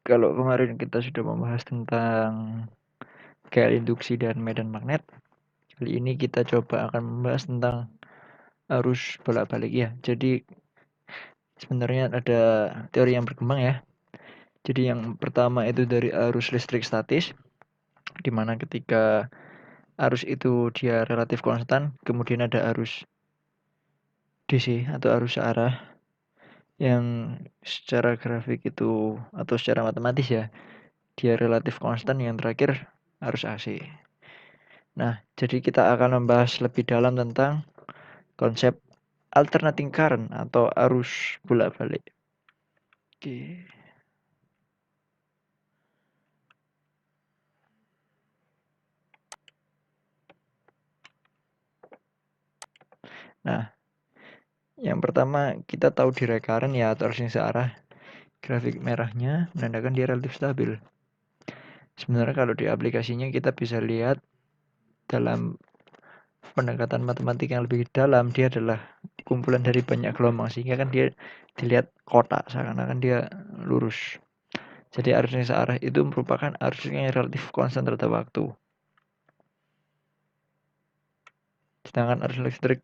Kalau kemarin kita sudah membahas tentang gaya induksi dan medan magnet, kali ini kita coba akan membahas tentang arus bolak-balik ya. Jadi sebenarnya ada teori yang berkembang ya. Jadi yang pertama itu dari arus listrik statis, di mana ketika arus itu dia relatif konstan, kemudian ada arus DC atau arus searah yang secara grafik itu atau secara matematis ya, dia relatif konstan, yang terakhir arus AC. Nah, jadi kita akan membahas lebih dalam tentang konsep alternating current atau arus bolak-balik. Oke. Nah, yang pertama kita tahu di recurrent ya atau arus yang searah. Grafik merahnya menandakan dia relatif stabil. Sebenarnya kalau di aplikasinya kita bisa lihat dalam pendekatan matematik yang lebih dalam, dia adalah kumpulan dari banyak gelombang, sehingga kan dia dilihat kotak seakan-akan dia lurus. Jadi arus yang searah itu merupakan arus yang relatif konstan terhadap waktu. Sedangkan arus listrik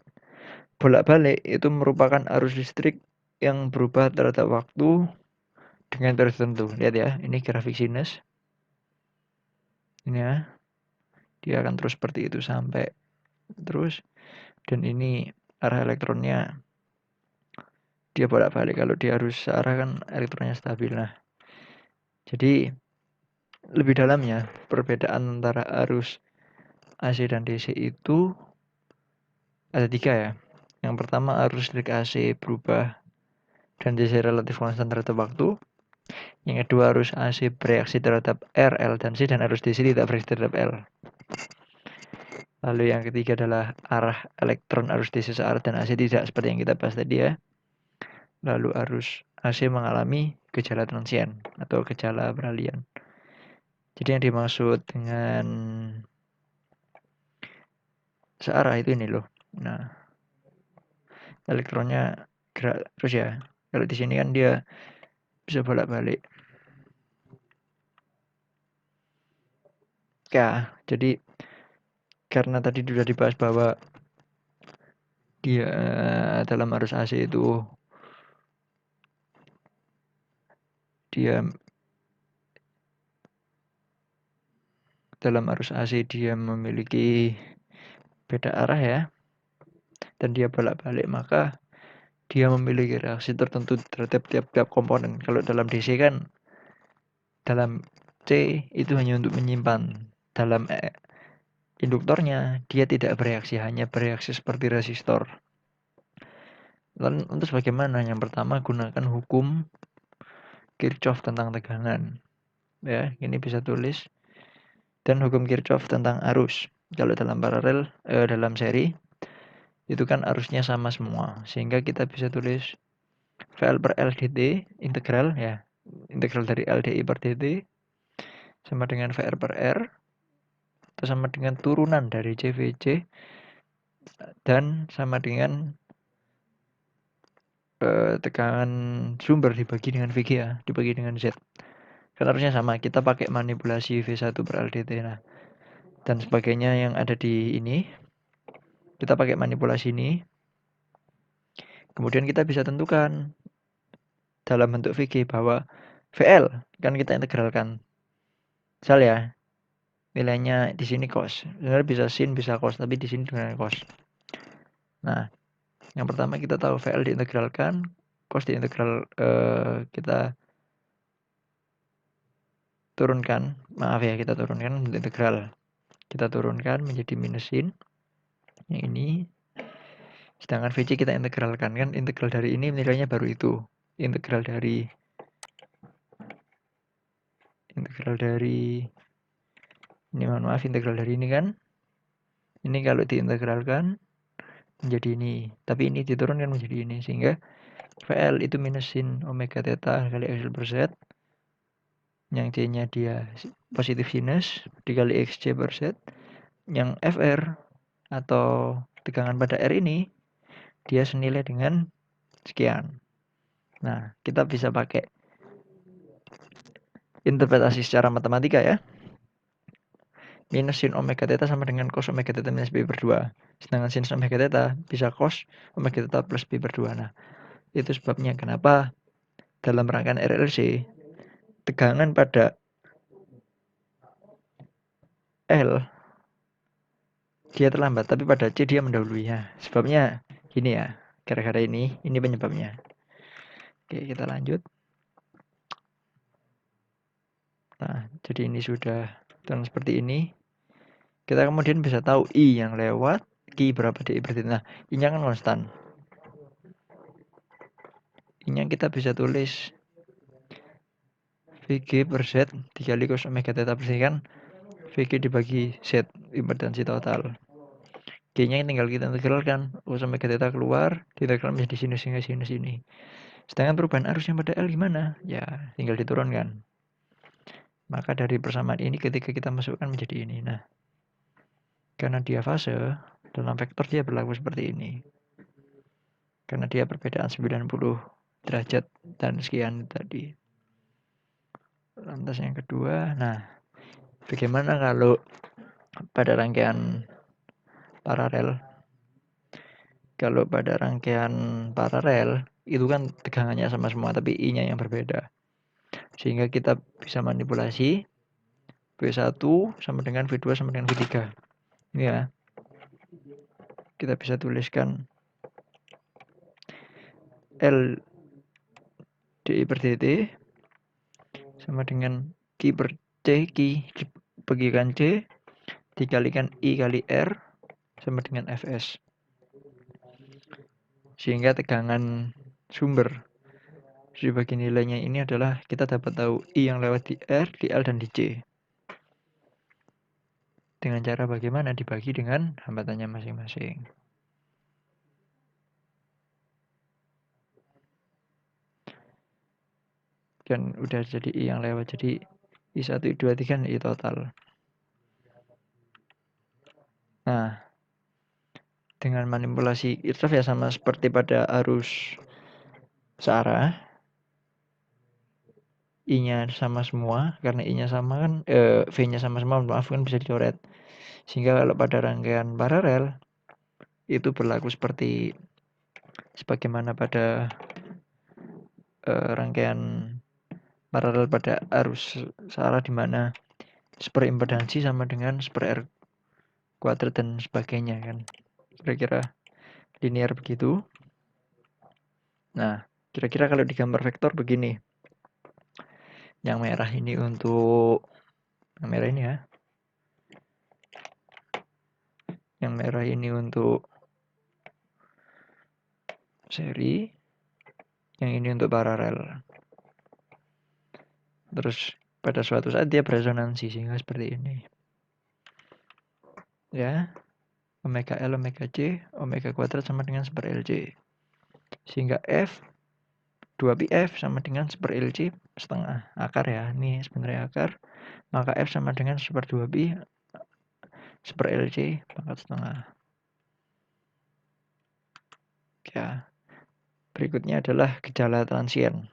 bolak-balik itu merupakan arus listrik yang berubah terhadap waktu dengan tertentu. Lihat ya, ini grafik sinus. Ini ya, dia akan terus seperti itu sampai terus. Dan ini arah elektronnya, dia bolak-balik. Kalau dia arus searah kan elektronnya stabil. Nah, jadi lebih dalamnya perbedaan antara arus AC dan DC itu ada 3 ya. Yang pertama arus listrik AC berubah dan DC relatif konstan terhadap waktu. Yang kedua arus AC bereaksi terhadap R, L, dan C, dan arus DC tidak bereaksi terhadap L. Lalu yang ketiga adalah arah elektron arus DC searah dan AC tidak, seperti yang kita bahas tadi ya. Lalu arus AC mengalami gejala transien atau gejala peralihan. Jadi yang dimaksud dengan searah itu ini loh. Nah, elektronnya gerak terus ya. Kalau di sini kan dia bisa bolak-balik. Ya, jadi karena tadi sudah dibahas bahwa dia dalam arus AC itu dia dalam arus AC dia memiliki beda arah ya, dan dia bolak-balik, maka dia memiliki reaksi tertentu terhadap tiap-tiap komponen. Kalau dalam DC kan dalam C itu hanya untuk menyimpan, dalam induktornya dia tidak bereaksi, hanya bereaksi seperti resistor. Lalu untuk bagaimana? Yang pertama gunakan hukum Kirchhoff tentang tegangan. Ya, ini bisa tulis. Dan hukum Kirchhoff tentang arus. Kalau dalam paralel, dalam seri itu kan arusnya sama semua, sehingga kita bisa tulis VL per L dt integral ya, integral dari LDI per dt sama dengan VR per R atau sama dengan turunan dari CVC dan sama dengan tegangan sumber dibagi dengan VG ya, dibagi dengan Z. Kan harusnya sama, kita pakai manipulasi V1 per LDT. Nah, dan sebagainya yang ada di ini, kita pakai manipulasi ini. Kemudian kita bisa tentukan dalam bentuk VG bahwa VL kan kita integralkan. Misal ya, nilainya di sini cos. Sebenarnya bisa sin, bisa cos, tapi di sini dengan cos. Nah, yang pertama kita tahu VL diintegralkan, cos diintegral kita turunkan. Maaf ya, kita turunkan integral. Kita turunkan menjadi minus sin. Yang ini. Sedangkan VC kita integralkan, kan integral dari ini nilainya baru itu. Integral dari ini, mohon maaf, integral dari ini kan. Ini kalau diintegralkan menjadi ini, tapi ini diturunkan menjadi ini, sehingga VL itu minus sin omega theta kali X per Z, yang C-nya dia positif sinus dikali XC per Z, yang FR atau tegangan pada R ini dia senilai dengan sekian. Nah, kita bisa pakai interpretasi secara matematika ya. Minus sin omega theta sama dengan cos omega theta minus pi per 2. Sedangkan sin omega theta bisa cos omega theta plus pi per 2. Nah, itu sebabnya kenapa dalam rangkaian RLC tegangan pada L dia terlambat, tapi pada C dia mendahului. Nah, sebabnya gini ya, gara-gara ini penyebabnya. Oke, kita lanjut. Nah, jadi ini sudah dan seperti ini. Kita kemudian bisa tahu I yang lewat, Q berapa DI per theta. Nah, I-nya kan konstan. I-nya kita bisa tulis VG per Z dikali cos omega theta per sini kan VG dibagi Z impedansi total. G-nya tinggal kita integralkan, cos omega theta keluar, diintegralkan menjadi sinus hingga sinus ini. Sedangkan perubahan arusnya pada L gimana? Ya, tinggal diturunkan. Maka dari persamaan ini ketika kita masukkan menjadi ini. Nah, karena dia fase, dalam vektor dia berlaku seperti ini. Karena dia perbedaan 90 derajat dan sekian tadi. Lantas yang kedua, nah bagaimana kalau pada rangkaian paralel? Kalau pada rangkaian paralel itu kan tegangannya sama semua tapi I-nya yang berbeda. Sehingga kita bisa manipulasi V1 sama dengan V2 sama dengan V3. Ini ya. Kita bisa tuliskan L DI per dt sama dengan Q per C, Q bagikan C dikalikan I kali R sama dengan Fs. Sehingga tegangan sumber dibagi nilainya ini adalah kita dapat tahu I yang lewat di R, di L, dan di C. Dengan cara bagaimana? Dibagi dengan hambatannya masing-masing. Dan udah jadi I yang lewat jadi I1, I2, I3, I total. Nah, dengan manipulasi Kirchhoff ya sama seperti pada arus searah. I-nya sama semua, karena I-nya sama kan, V-nya sama semua, maaf kan bisa dicoret. Sehingga kalau pada rangkaian paralel, itu berlaku seperti sebagaimana pada rangkaian paralel pada arus searah di mana superimpedansi sama dengan super R kuadrat dan sebagainya kan. Kira-kira linear begitu. Nah, kira-kira kalau digambar vektor begini. Yang merah ini untuk yang merah ini ya. Yang merah ini untuk seri, yang ini untuk paralel. Terus pada suatu saat dia beresonansi sehingga seperti ini. Ya. Omega L, omega C, omega kuadrat sama dengan super LC. Sehingga F 2πf sama dengan super LC setengah akar ya. Ini sebenarnya akar. Maka F sama dengan super 2π super LC pangkat setengah. Ya. Berikutnya adalah gejala transien.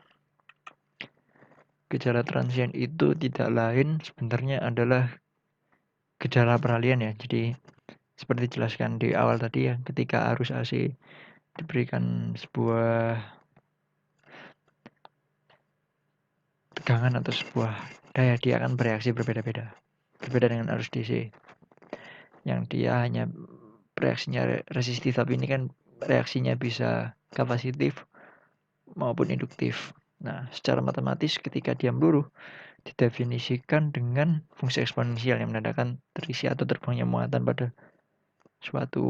Gejala transien itu tidak lain sebenarnya adalah gejala peralihan ya. Jadi seperti dijelaskan di awal tadi ya, ketika arus AC diberikan sebuah tegangan atau sebuah daya, dia akan bereaksi berbeda-beda. Berbeda dengan arus DC. Yang dia hanya reaksinya resistif, tapi ini kan reaksinya bisa kapasitif maupun induktif. Nah, secara matematis ketika dia meluruh didefinisikan dengan fungsi eksponensial yang menandakan terisi atau terbangnya muatan pada suatu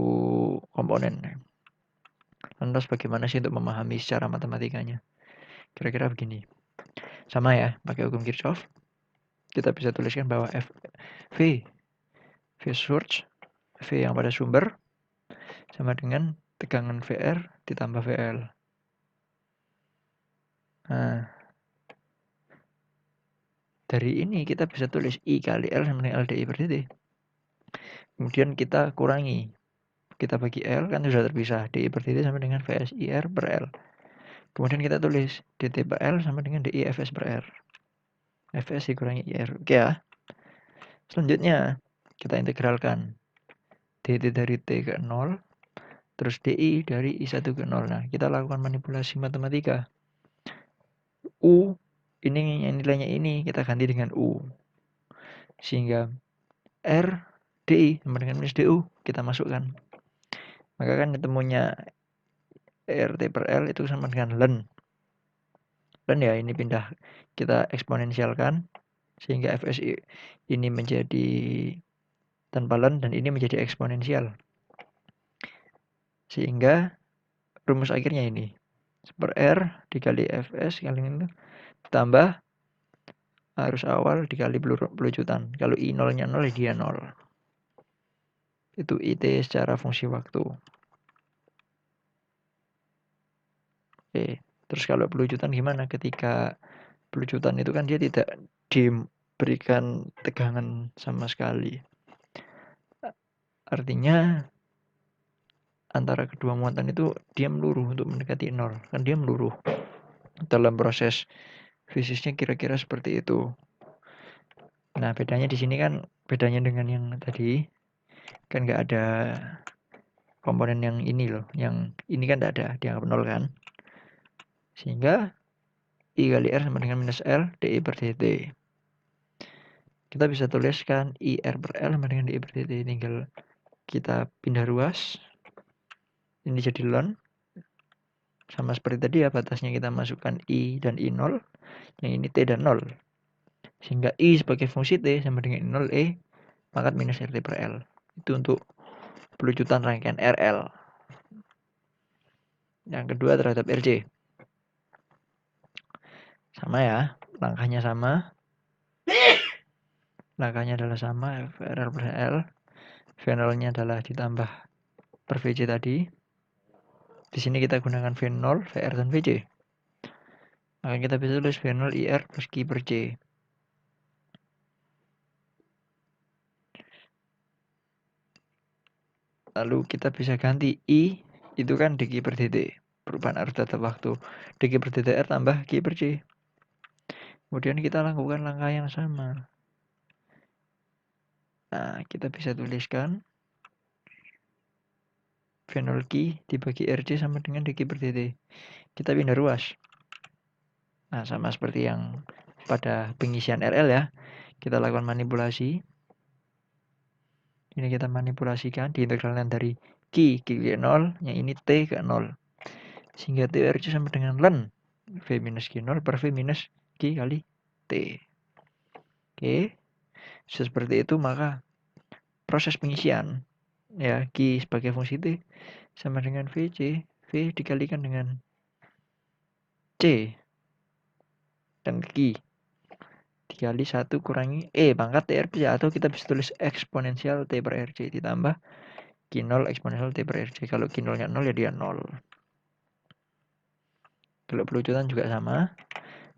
komponen. Lantas bagaimana sih untuk memahami secara matematikanya? Kira-kira begini. Sama ya, pakai hukum Kirchhoff. Kita bisa tuliskan bahwa V source, V yang pada sumber, sama dengan tegangan VR ditambah VL. Nah, dari ini kita bisa tulis I kali L sama dengan LDI per dt. Kemudian kita kurangi. Kita bagi L kan sudah terpisah. DI per dt sama dengan VSIR per L. Kemudian kita tulis dt per L sama dengan DI Fs per R. Fs dikurangi IR. Oke ya. Selanjutnya kita integralkan dt dari T ke 0, terus DI dari I1 ke 0. Nah, kita lakukan manipulasi matematika. U, ini yang nilainya ini, kita ganti dengan U. Sehingga R, DI sama dengan minus DU, kita masukkan. Maka kan ketemunya RT per L itu sama dengan ln. Ln ya, ini pindah, kita eksponensialkan. Sehingga Fs ini menjadi tanpa ln dan ini menjadi eksponensial. Sehingga rumus akhirnya ini. Per R dikali Fs kali ini tambah arus awal dikali pelucutan. Kalau I 0-nya 0, dia 0. Itu IT secara fungsi waktu. Oke. Terus kalau pelucutan gimana? Ketika pelucutan itu kan dia tidak diberikan tegangan sama sekali. Artinya antara kedua muatan itu dia meluruh untuk mendekati 0. Kan dia meluruh. Dalam proses fisiknya kira-kira seperti itu. Nah, bedanya di sini kan, bedanya dengan yang tadi, kan nggak ada komponen yang ini loh. Yang ini kan nggak ada, dianggap 0 kan. Sehingga I kali R sama dengan minus L DI per dt. Kita bisa tuliskan IR per L sama dengan DI per dt. Tinggal kita pindah ruas. Ini jadi ln. Sama seperti tadi ya, batasnya kita masukkan I dan I0. Yang ini T dan 0. Sehingga I sebagai fungsi T sama dengan I0 E pangkat minus RT per L. Itu untuk pelucutan rangkaian RL. Yang kedua terhadap RC. Sama ya, langkahnya sama. Langkahnya adalah sama, VRL per L. V0-nya adalah ditambah per VC tadi. Di sini kita gunakan V0, VR, dan VC. Maka kita bisa tulis V0 IR plus Q per C. Lalu kita bisa ganti I, itu kan dq per dt. Perubahan arus data waktu. dq per dt R tambah Q per C. Kemudian kita lakukan langkah yang sama. Nah, kita bisa tuliskan V0 Q dibagi RC sama dengan dq per dt. Kita pindah ruas. Nah, sama seperti yang pada pengisian RL ya. Kita lakukan manipulasi. Ini kita manipulasikan, diintegralkan dari Q ke 0, yang ini T ke 0. Sehingga TRC sama dengan ln V minus Q0 per V minus Q kali T. Oke. Seperti itu, maka proses pengisian ya Q sebagai fungsi T sama dengan VC. V dikalikan dengan C dan Q dikali 1 kurangi E pangkat TRC, atau kita bisa tulis eksponensial T per RC ditambah Q0 eksponensial T per RC. Kalau Q0-nya 0 ya dia 0. Kalau pelucutan juga sama.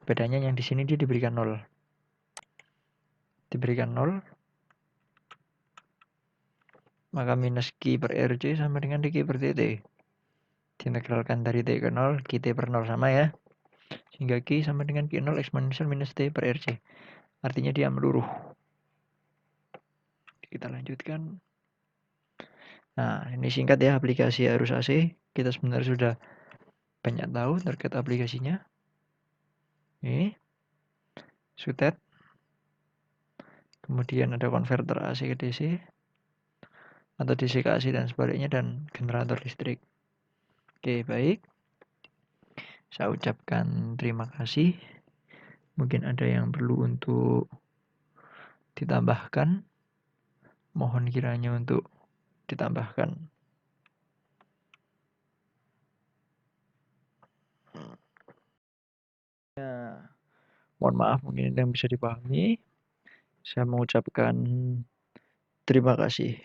Bedanya yang di sini dia diberikan 0. Diberikan 0. Maka minus Q per RC sama dengan dq per dt. Diintegralkan dari T ke 0, QT per 0 sama ya. Sehingga Q sama dengan Q0 eksponensial minus T per RC. Artinya dia meluruh. Kita lanjutkan. Nah, ini singkat ya aplikasi arus AC. Kita sebenarnya sudah banyak tahu terkait aplikasinya. Ini sutet. Kemudian ada konverter AC ke DC. Atau DC ke AC dan sebaliknya, dan generator listrik. Oke, baik. Saya ucapkan terima kasih. Mungkin ada yang perlu untuk ditambahkan. Mohon kiranya untuk ditambahkan. Ya, mohon maaf mungkin ada yang bisa dipahami. Saya mengucapkan terima kasih.